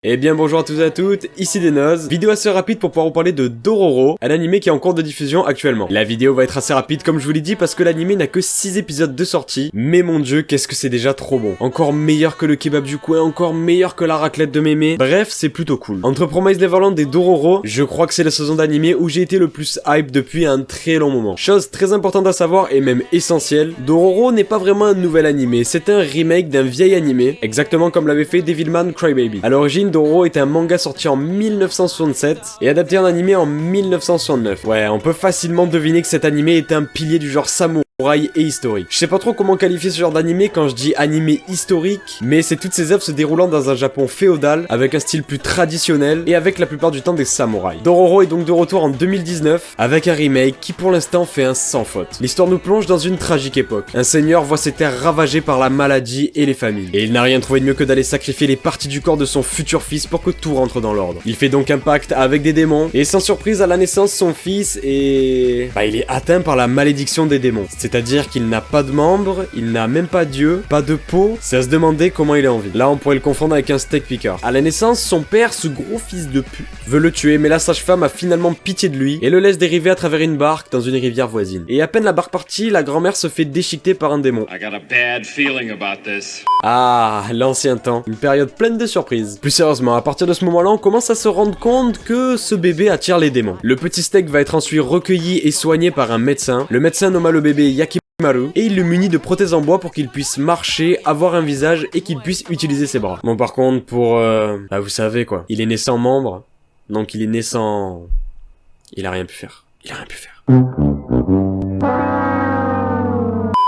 Eh bien bonjour à tous et à toutes, ici Denoz, vidéo assez rapide pour pouvoir vous parler de Dororo, un animé qui est en cours de diffusion actuellement. La vidéo va être assez rapide comme je vous l'ai dit parce que l'animé n'a que 6 épisodes de sortie, mais mon dieu qu'est-ce que c'est déjà trop bon. Encore meilleur que le kebab du coin, encore meilleur que la raclette de mémé, bref c'est plutôt cool. Entre Promise Neverland et Dororo, je crois que c'est la saison d'animé où j'ai été le plus hype depuis un très long moment. Chose très importante à savoir et même essentielle, Dororo n'est pas vraiment un nouvel animé, c'est un remake d'un vieil animé, exactement comme l'avait fait Devilman Crybaby. À l'origine, Dororo est un manga sorti en 1967 et adapté en animé en 1969. Ouais, on peut facilement deviner que cet animé est un pilier du genre samouraï et historique. Je sais pas trop comment qualifier ce genre d'animé quand je dis animé historique, mais c'est toutes ces œuvres se déroulant dans un Japon féodal, avec un style plus traditionnel et avec la plupart du temps des samouraïs. Dororo est donc de retour en 2019, avec un remake qui pour l'instant fait un sans faute. L'histoire nous plonge dans une tragique époque. Un seigneur voit ses terres ravagées par la maladie et les famines, et il n'a rien trouvé de mieux que d'aller sacrifier les parties du corps de son futur fils pour que tout rentre dans l'ordre. Il fait donc un pacte avec des démons, et sans surprise à la naissance son fils est... il est atteint par la malédiction des démons. C'est-à-dire qu'il n'a pas de membres, il n'a même pas d'yeux, pas de peau, c'est à se demander comment il est en vie. Là on pourrait le confondre avec un steak picker. À la naissance, son père, ce gros fils de pute, veut le tuer, mais la sage-femme a finalement pitié de lui, et le laisse dériver à travers une barque dans une rivière voisine. Et à peine la barque partie, la grand-mère se fait déchiqueter par un démon. I got a bad feeling about this. Ah, l'ancien temps, une période pleine de surprises. Plus sérieusement, à partir de ce moment-là, on commence à se rendre compte que ce bébé attire les démons. Le petit steak va être ensuite recueilli et soigné par un médecin. Le médecin nomma le bébé Yakimaru et il le munit de prothèses en bois pour qu'il puisse marcher, avoir un visage et qu'il puisse utiliser ses bras. Bon, par contre, pour... vous savez quoi, il est né sans membres, donc il est né sans... Il a rien pu faire. Il a rien pu faire.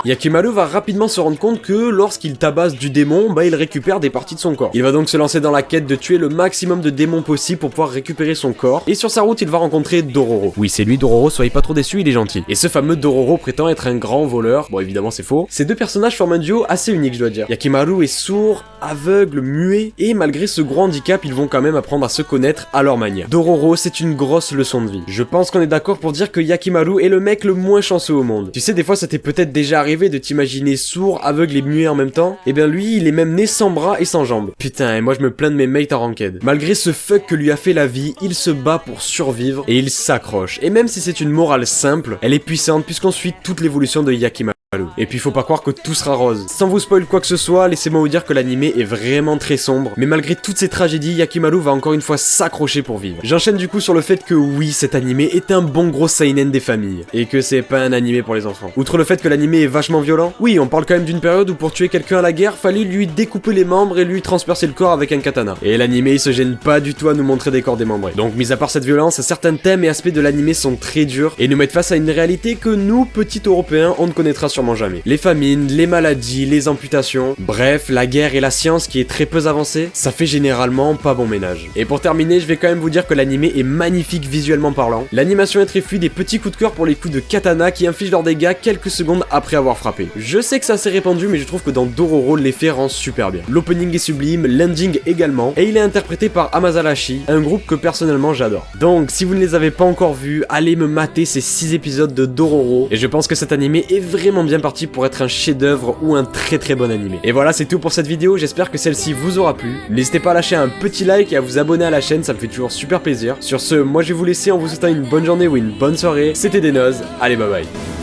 Yakimaru va rapidement se rendre compte que lorsqu'il tabasse du démon, il récupère des parties de son corps. Il va donc se lancer dans la quête de tuer le maximum de démons possible pour pouvoir récupérer son corps. Et sur sa route, il va rencontrer Dororo. Oui, c'est lui Dororo, soyez pas trop déçus, il est gentil. Et ce fameux Dororo prétend être un grand voleur. Bon, évidemment, c'est faux. Ces deux personnages forment un duo assez unique, je dois dire. Yakimaru est sourd, aveugle, muet, et malgré ce gros handicap, ils vont quand même apprendre à se connaître à leur manière. Dororo, c'est une grosse leçon de vie. Je pense qu'on est d'accord pour dire que Yakimaru est le mec le moins chanceux au monde. Tu sais, des fois, ça t'est peut-être déjà arrivé de t'imaginer sourd, aveugle et muet en même temps. Et bien lui, il est même né sans bras et sans jambes. Putain, et moi je me plains de mes mates en ranked. Malgré ce fuck que lui a fait la vie, il se bat pour survivre et il s'accroche. Et même si c'est une morale simple, elle est puissante puisqu'on suit toute l'évolution de Yakimaru. Et puis faut pas croire que tout sera rose. Sans vous spoil quoi que ce soit, laissez-moi vous dire que l'animé est vraiment très sombre, mais malgré toutes ces tragédies, Yakimaru va encore une fois s'accrocher pour vivre. J'enchaîne du coup sur le fait que oui, cet animé est un bon gros seinen des familles, et que c'est pas un animé pour les enfants. Outre le fait que l'animé est vachement violent, oui, on parle quand même d'une période où pour tuer quelqu'un à la guerre, fallait lui découper les membres et lui transpercer le corps avec un katana. Et l'animé il se gêne pas du tout à nous montrer des corps démembrés. Donc mis à part cette violence, certains thèmes et aspects de l'animé sont très durs, et nous mettent face à une réalité que nous, petits Européens, on ne connaîtra sûrement jamais. Les famines, les maladies, les amputations, bref, la guerre et la science qui est très peu avancée, ça fait généralement pas bon ménage. Et pour terminer, je vais quand même vous dire que l'animé est magnifique visuellement parlant. L'animation est très fluide, des petits coups de cœur pour les coups de katana qui infligent leurs dégâts quelques secondes après avoir frappé. Je sais que c'est assez répandu, mais je trouve que dans Dororo, l'effet rend super bien. L'opening est sublime, l'ending également, et il est interprété par Amazalashi, un groupe que personnellement j'adore. Donc, si vous ne les avez pas encore vus, allez me mater ces 6 épisodes de Dororo, et je pense que cet animé est vraiment bien parti pour être un chef-d'œuvre ou un très bon animé. Et voilà, c'est tout pour cette vidéo, j'espère que celle-ci vous aura plu. N'hésitez pas à lâcher un petit like et à vous abonner à la chaîne, ça me fait toujours super plaisir. Sur ce, moi je vais vous laisser en vous souhaitant une bonne journée ou une bonne soirée. C'était Denoz, allez bye bye.